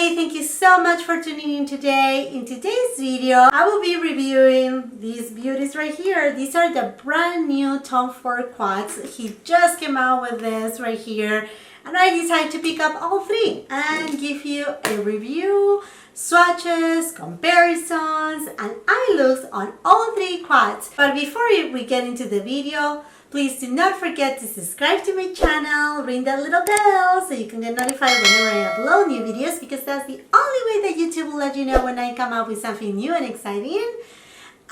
everybody, thank you so much for tuning in today. In today's video, I will be reviewing these beauties right here. These are the brand new Tom Ford quads. He just came out with this right here, and I decided to pick up all three and give you a review, swatches, comparisons, and eye looks on all three quads. But before we get into the video, please do not forget to subscribe to my channel, ring that little bell so you can get notified whenever I upload new videos, because that's the only way that YouTube will let you know when I come up with something new and exciting.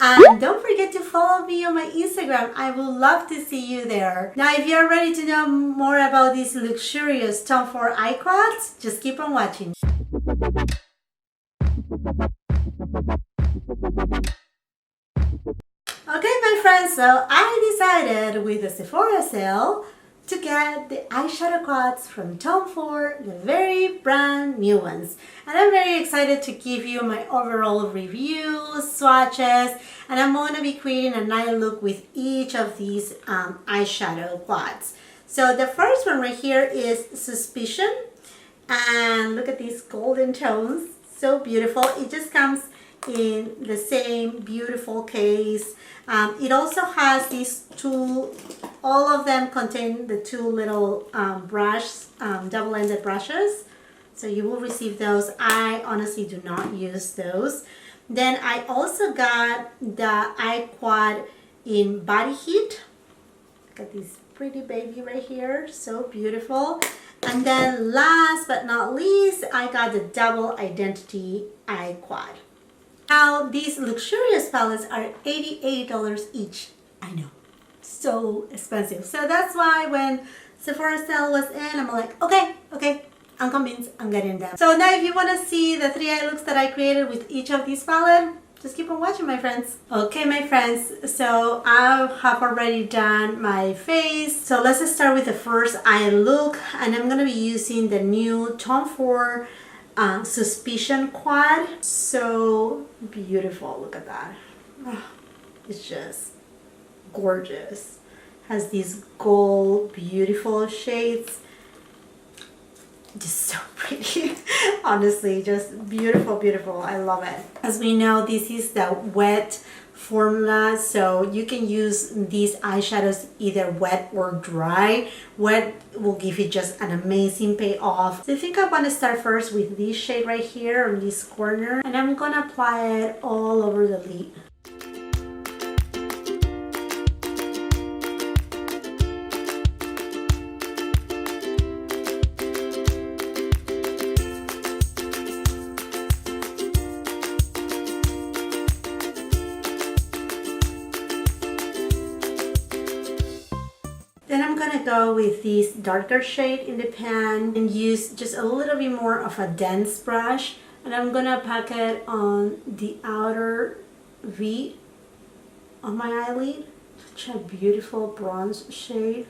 And don't forget to follow me on my Instagram. I would love to see you there. Now, if you're ready to know more about these luxurious Tom Ford eye quads, just keep on watching. Okay, my friends, so I decided with the Sephora sale to get the eyeshadow quads from Tom Ford, the very brand new ones. And I'm very excited to give you my overall review, swatches, and I'm going to be creating a night look with each of these eyeshadow quads. So the first one right here is Suspicion, and look at these golden tones, so beautiful. It just comes in the same beautiful case. It also has these two, all of them contain the two little double-ended brushes. So you will receive those. I honestly do not use those. Then I also got the eye quad in Body Heat. Look at this pretty baby right here, so beautiful. And then last but not least, I got the Double Indemnity eye quad. Now, these luxurious palettes are $88 each. I know, so expensive. So that's why when Sephora sale was in, I'm like, okay, I'm convinced, I'm getting them. So now if you want to see the three eye looks that I created with each of these palettes, just keep on watching, my friends. Okay, my friends, so I have already done my face. So let's just start with the first eye look, and I'm going to be using the new Tom Ford Suspicion quad. So beautiful, look at that. Oh, it's just gorgeous. Has these gold beautiful shades, just so pretty. Honestly, just beautiful. I love it. As we know, this is the wet formula, so you can use these eyeshadows either wet or dry. Wet will give you just an amazing payoff. So I think I want to start first with this shade right here on this corner, and I'm gonna apply it all over the lid. Then I'm gonna go with this darker shade in the pan and use just a little bit more of a dense brush, and I'm gonna pack it on the outer V of my eyelid. Such a beautiful bronze shade.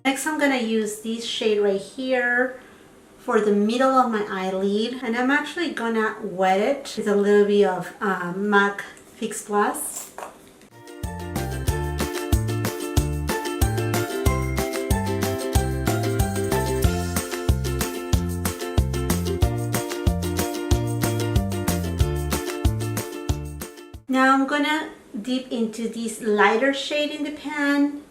Next, I'm gonna use this shade right here for the middle of my eyelid, and I'm actually gonna wet it with a little bit of MAC Fix Plus. Now I'm gonna dip into this lighter shade in the pan.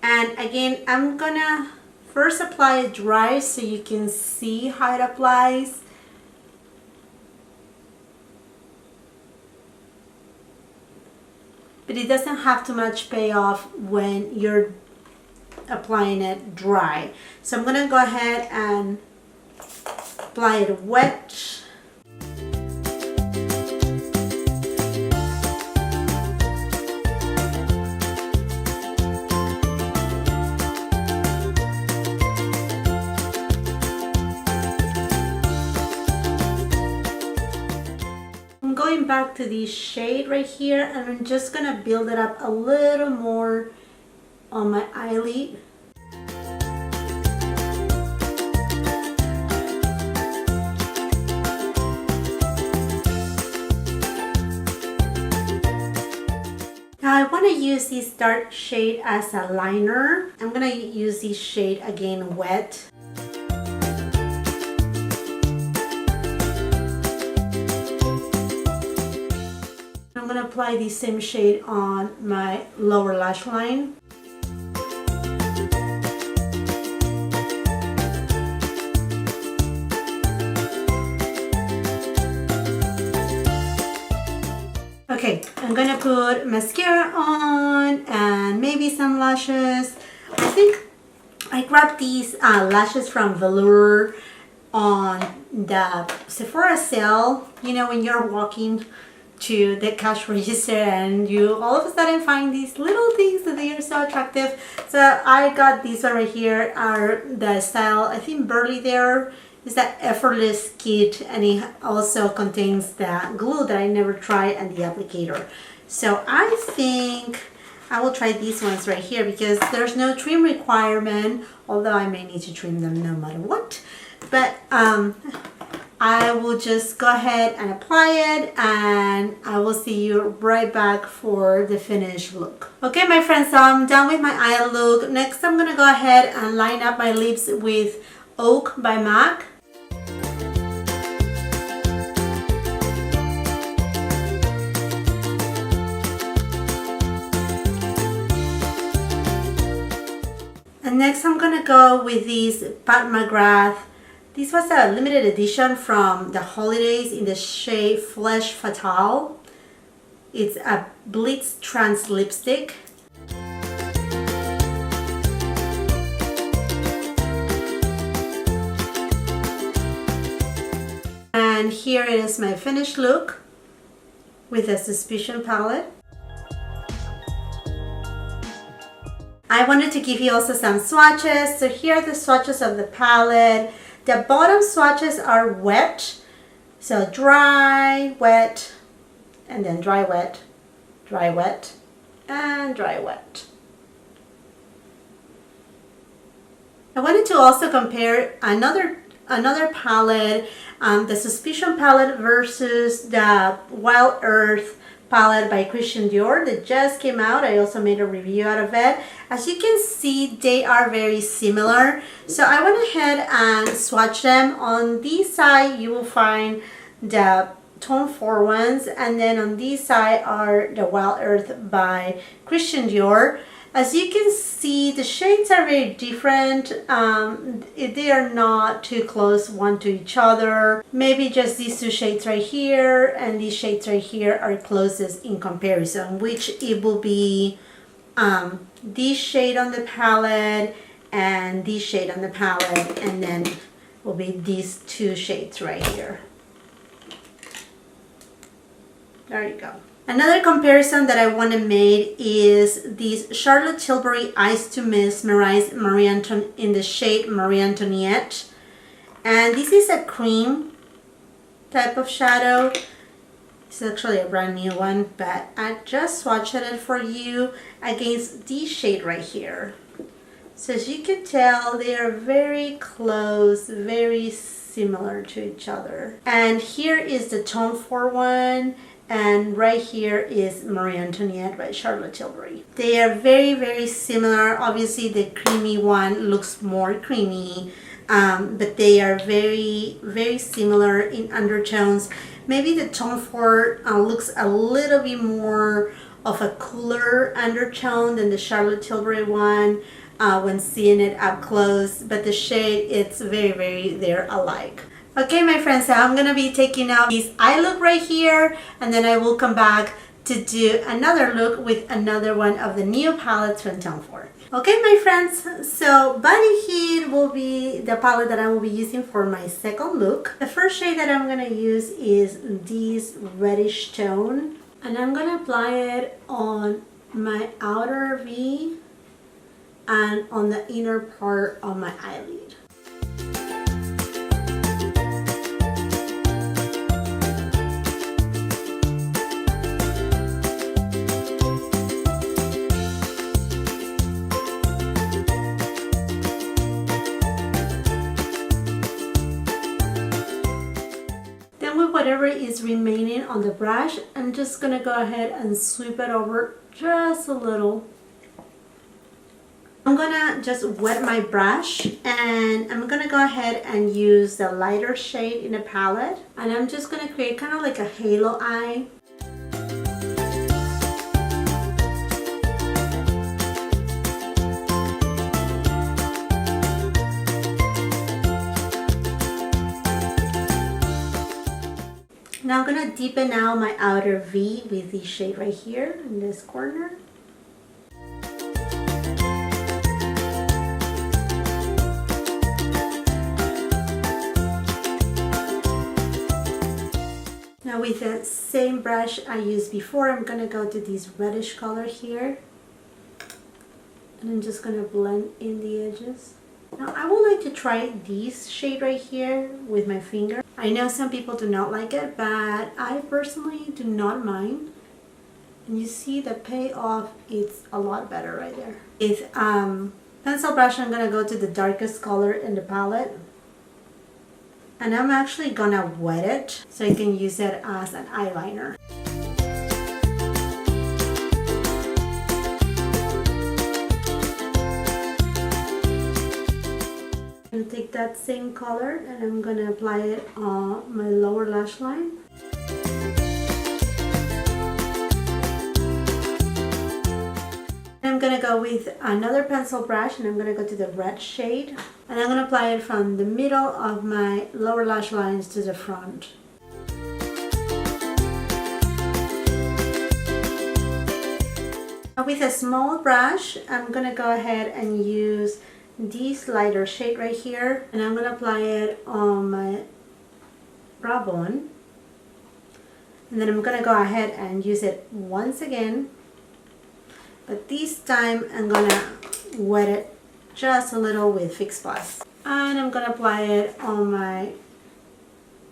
And again, I'm gonna first apply it dry so you can see how it applies. But it doesn't have too much payoff when you're applying it dry. So I'm gonna go ahead and apply it wet. Going back to this shade right here, and I'm just gonna build it up a little more on my eyelid. Now I want to use this dark shade as a liner. I'm going to use this shade again wet. I'm going to apply the same shade on my lower lash line. Okay, I'm gonna put mascara on and maybe some lashes. I think I grabbed these lashes from Velour on the Sephora sale. You know, when you're walking to the cash register and you all of a sudden find these little things that they are so attractive. So I got these one right here, are the style, I think Burley there. Is that effortless kit, and it also contains the glue that I never tried and the applicator. So I think I will try these ones right here because there's no trim requirement, although I may need to trim them no matter what. But I will just go ahead and apply it, and I will see you right back for the finished look. Okay, my friends, so I'm done with my eye look. Next, I'm gonna go ahead and line up my lips with Oak by MAC. And next I'm gonna go with this Pat McGrath. This was a limited edition from the holidays in the shade Flesh Fatale. It's a Blitz Trans lipstick. And here is my finished look with the Suspicion palette. I wanted to give you also some swatches. So here are the swatches of the palette. The bottom swatches are wet. So dry, wet, and then dry, wet, and dry, wet. I wanted to also compare another palette, the Suspicion palette versus the Wild Earth palette by Christian Dior that just came out. I also made a review out of it. As you can see, they are very similar. So I went ahead and swatched them. On this side, you will find the Tone 4 ones, and then on this side are the Wild Earth by Christian Dior. As you can see, the shades are very different. They are not too close one to each other. Maybe just these two shades right here and these shades right here are closest in comparison, which it will be this shade on the palette and this shade on the palette, and then will be these two shades right here. There you go. Another comparison that I want to make is this Charlotte Tilbury Eyes to Mesmerize in the shade Marie Antoinette. And this is a cream type of shadow. It's actually a brand new one, but I just swatched it for you against this shade right here. So as you can tell, they are very close, very similar to each other. And here is the Tone 4 one. And right here is Marie Antoinette by Charlotte Tilbury. They are very, very similar. Obviously, the creamy one looks more creamy, but they are very, very similar in undertones. Maybe the Tone 4 looks a little bit more of a cooler undertone than the Charlotte Tilbury one when seeing it up close, but the shade, it's very, very, they're alike. Okay, my friends, so I'm gonna be taking out this eye look right here, and then I will come back to do another look with another one of the new palettes from Tone 4. Okay, my friends, so Body Heat will be the palette that I will be using for my second look. The first shade that I'm gonna use is this reddish tone, and I'm gonna apply it on my outer V and on the inner part of my eyelid. Whatever is remaining on the brush, I'm just gonna go ahead and sweep it over just a little. I'm gonna just wet my brush and I'm gonna go ahead and use the lighter shade in the palette, and I'm just gonna create kind of like a halo eye. Now I'm gonna deepen out my outer V with this shade right here in this corner. Now with the same brush I used before, I'm gonna go to this reddish color here. And I'm just gonna blend in the edges. Now I would like to try this shade right here with my finger. I know some people do not like it, but I personally do not mind. And you see the payoff, it's a lot better right there. With pencil brush, I'm gonna go to the darkest color in the palette. And I'm actually gonna wet it so I can use it as an eyeliner. I'm gonna take that same color and I'm gonna apply it on my lower lash line. I'm gonna go with another pencil brush and I'm gonna go to the red shade and I'm gonna apply it from the middle of my lower lash lines to the front. Now with a small brush, I'm gonna go ahead and use this lighter shade right here and I'm gonna apply it on my brow bone, and then I'm gonna go ahead and use it once again, but this time I'm gonna wet it just a little with Fix Plus, and I'm gonna apply it on my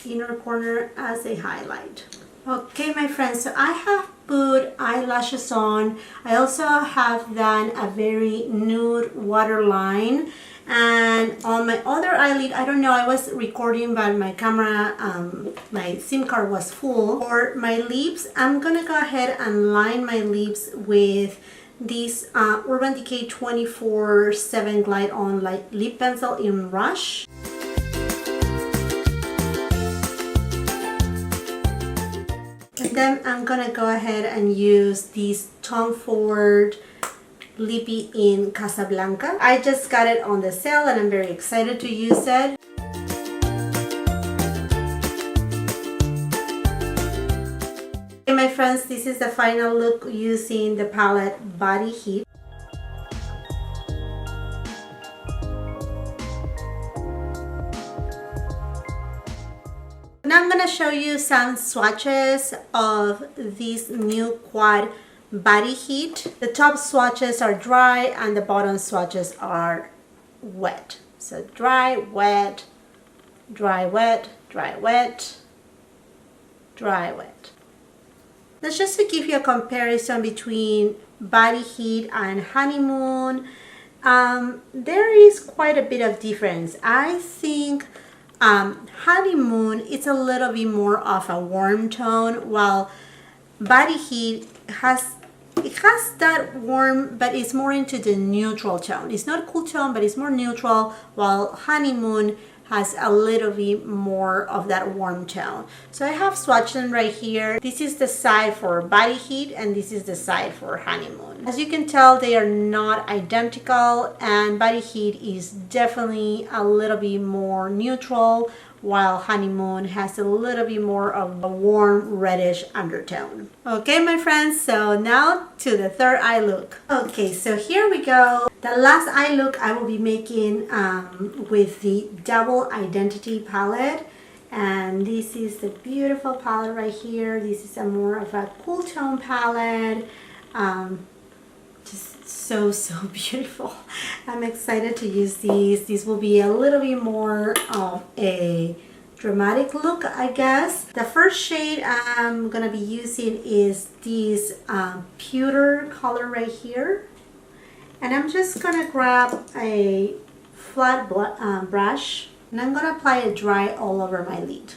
inner corner as a highlight. Okay my friends, so I have put eyelashes on. I also have done a very nude waterline, and on my other eyelid, I don't know, I was recording but my camera, my SIM card was full. For my lips, I'm gonna go ahead and line my lips with this Urban Decay 24/7 Glide On Light Lip Pencil in Rush. And then I'm gonna go ahead and use this Tom Ford Lippy in Casablanca. I just got it on the sale and I'm very excited to use it. Okay my friends, this is the final look using the palette Body Heat. Now I'm going to show you some swatches of this new quad Body Heat. The top swatches are dry and the bottom swatches are wet. So dry, wet, dry, wet, dry, wet, dry, wet. That's just to give you a comparison between Body Heat and Honeymoon. There is quite a bit of difference. I think Honeymoon, it's a little bit more of a warm tone, while Body Heat has that warm, but it's more into the neutral tone. It's not a cool tone, but it's more neutral, while Honeymoon has a little bit more of that warm tone. So I have swatched them right here. This is the side for Body Heat and this is the side for Honeymoon. As you can tell, they are not identical, and Body Heat is definitely a little bit more neutral, while Honeymoon has a little bit more of a warm reddish undertone. Okay my friends, so now to the third eye look. Okay, so here we go. The last eye look I will be making with the Double Indemnity palette, and this is the beautiful palette right here. This is a more of a cool tone palette. Just so beautiful. I'm excited to use these. This will be a little bit more of a dramatic look, I guess. The first shade I'm gonna be using is this pewter color right here, and I'm just gonna grab a flat brush and I'm gonna apply it dry all over my lid.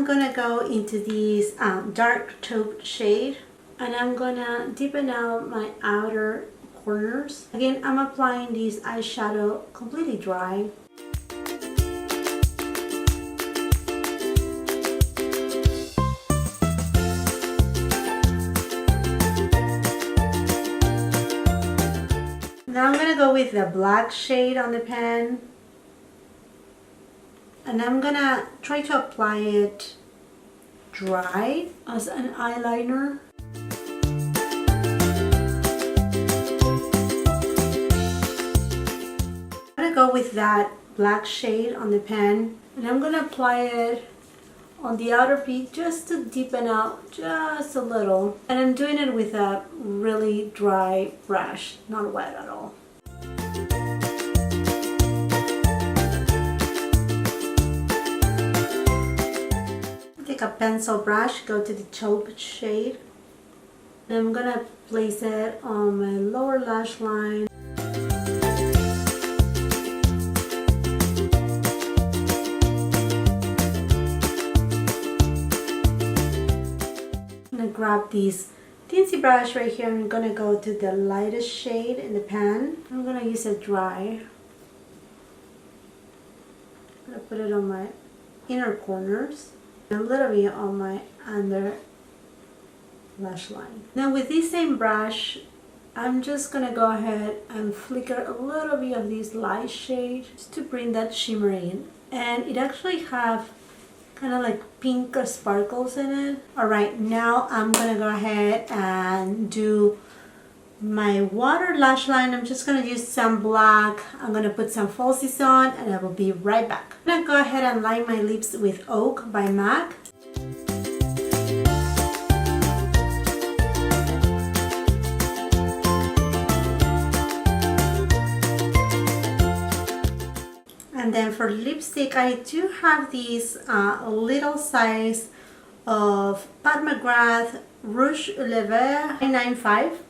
I'm gonna go into this dark taupe shade, and I'm gonna deepen out my outer corners. Again, I'm applying this eyeshadow completely dry. Now I'm gonna go with the black shade on the pen, and I'm gonna try to apply it dry as an eyeliner. I'm gonna go with that black shade on the pen, and I'm gonna apply it on the outer piece just to deepen out just a little. And I'm doing it with a really dry brush, not wet at all. Take a pencil brush, go to the taupe shade, and I'm gonna place it on my lower lash line. I'm gonna grab this teensy brush right here. I'm gonna go to the lightest shade in the pan. I'm gonna use it dry. I'm gonna put it on my inner corners, a little bit on my under lash line. Now with this same brush, I'm just gonna go ahead and flicker a little bit of this light shade just to bring that shimmer in. And it actually have kind of like pink sparkles in it. Alright, now I'm gonna go ahead and do my water lash line. I'm just gonna use some black. I'm gonna put some falsies on, and I will be right back. I'm gonna go ahead and line my lips with Oak by MAC. And then for lipstick, I do have this little size of Pat McGrath Rouge Lever 995.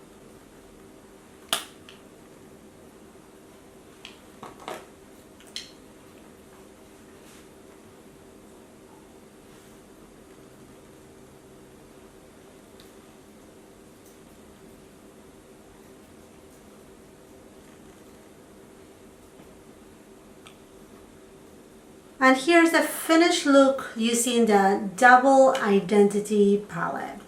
And here's the finished look using the Double Indemnity palette.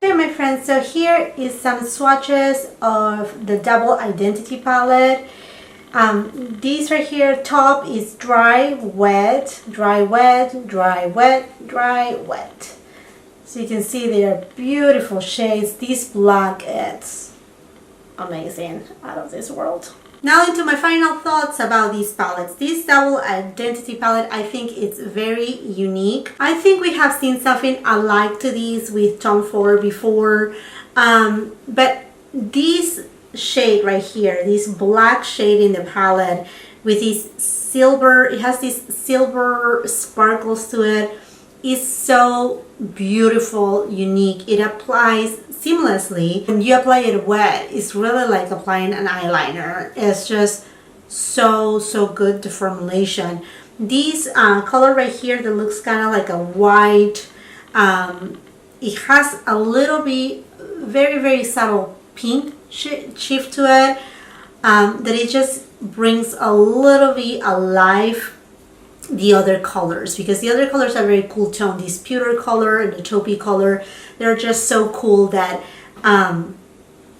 Okay, my friends, so here is some swatches of the Double Indemnity palette. These right here, top is dry, wet, dry, wet, dry, wet, dry, wet. So you can see they are beautiful shades. This black, it's amazing, out of this world. Now into my final thoughts about these palettes. This Double Indemnity palette, I think it's very unique. I think we have seen something alike to these with Tom Ford before, but this shade right here, this black shade in the palette with this silver, it has this silver sparkles to it, is so beautiful, unique. It applies seamlessly. When you apply it wet, it's really like applying an eyeliner. It's just so good, the formulation. This color right here that looks kind of like a white, it has a little bit very subtle pink shift to it, that it just brings a little bit alive the other colors, because the other colors are very cool tone. This pewter color and the taupey color, they're just so cool that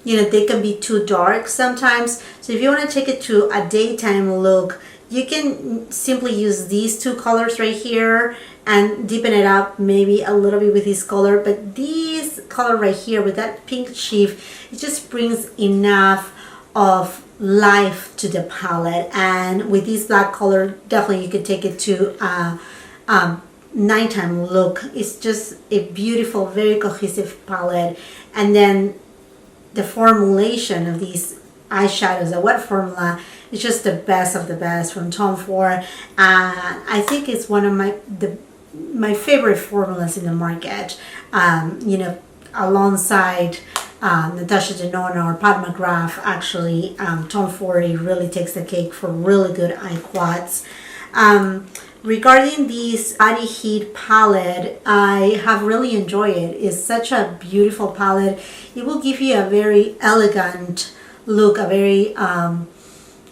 you know, they can be too dark sometimes. So if you want to take it to a daytime look, you can simply use these two colors right here and deepen it up maybe a little bit with this color. But this color right here with that pink shift, it just brings enough of life to the palette. And with this black color, definitely you could take it to a nighttime look. It's just a beautiful, very cohesive palette. And then the formulation of these eyeshadows, the wet formula, is just the best of the best from Tom Ford. I think it's one of my favorite formulas in the market, you know, alongside Natasha Denona or Pat McGrath, actually, Tom Ford really takes the cake for really good eye quads. Regarding this Body Heat palette, I have really enjoyed it. It's such a beautiful palette. It will give you a very elegant look, a very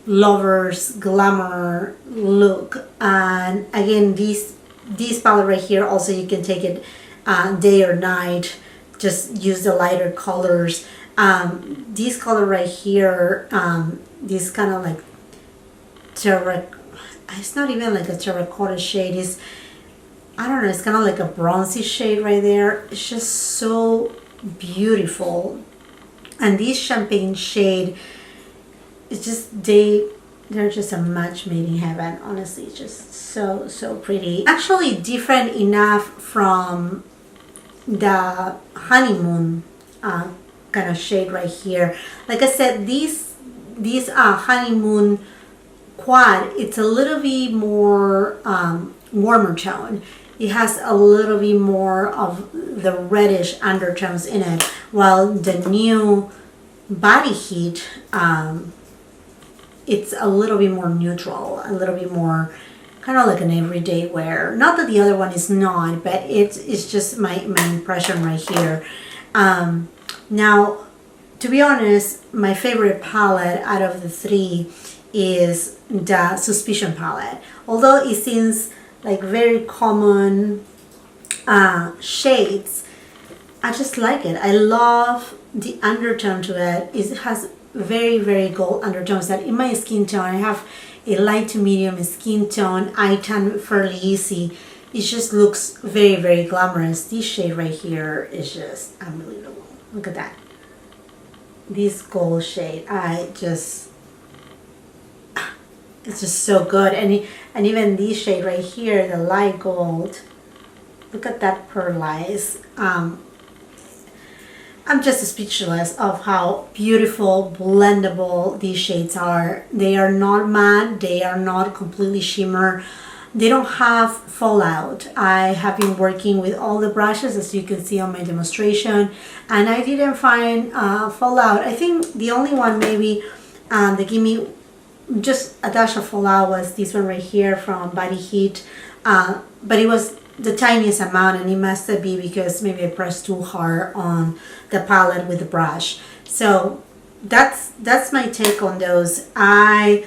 lovers glamour look. And again, this palette right here, also you can take it day or night. Just use the lighter colors. This color right here, this kind of like it's not even like a terracotta shade. It's, I don't know, it's kind of like a bronzy shade right there. It's just so beautiful. And this champagne shade, it's just, they're just a match made in heaven. Honestly, it's just so pretty. Actually different enough from the honeymoon kind of shade right here. Like I said, these honeymoon quad, it's a little bit more warmer tone. It has a little bit more of the reddish undertones in it, while the new Body Heat, it's a little bit more neutral, a little bit more kind of like an everyday wear. Not that the other one is not, but it's just my impression right here. Now, to be honest, my favorite palette out of the three is the Suspicion palette. Although it seems like very common shades, I just like it. I love the undertone to it. It has very gold undertones that in my skin tone, I have a light to medium skin tone. I tan fairly easy. It just looks very glamorous. This shade right here is just unbelievable. Look at that. This gold shade, it's just so good. And even this shade right here, the light gold, look at that pearlize. I'm just speechless of how beautiful, blendable these shades are. They are not matte, they are not completely shimmer, they don't have fallout. I have been working with all the brushes, as you can see on my demonstration, and I didn't find fallout. I think the only one maybe that gave me just a dash of fallout was this one right here from Body Heat, but it was the tiniest amount, and it must be because maybe I pressed too hard on the palette with the brush. So that's my take on those. Tom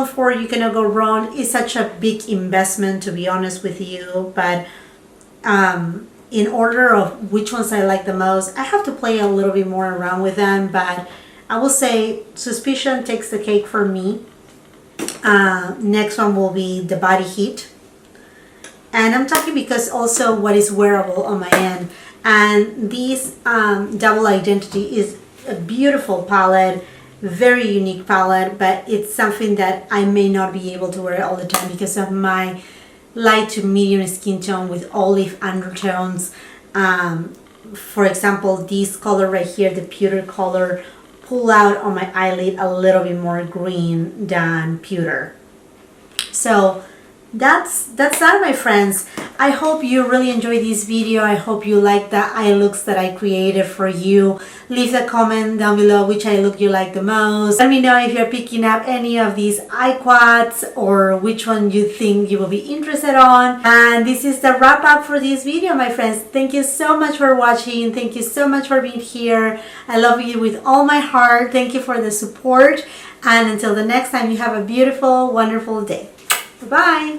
Ford, you cannot go wrong. It's such a big investment, to be honest with you, but in order of which ones I like the most, I have to play a little bit more around with them, but I will say Suspicion takes the cake for me. Next one will be the Body Heat. And I'm talking because also what is wearable on my end. And this Double Identity is a beautiful palette, very unique palette, but it's something that I may not be able to wear all the time because of my light to medium skin tone with olive undertones. For example, this color right here, the pewter color, pull out on my eyelid a little bit more green than pewter. So that's that, my friends. I hope you really enjoyed this video. I hope you like the eye looks that I created for you. Leave a comment down below which eye look you like the most. Let me know if you're picking up any of these eye quads or which one you think you will be interested on. And this is the wrap up for this video, my friends. Thank you so much for watching. Thank you so much for being here. I love you with all my heart. Thank you for the support. And until the next time, you have a beautiful, wonderful day. Bye-bye.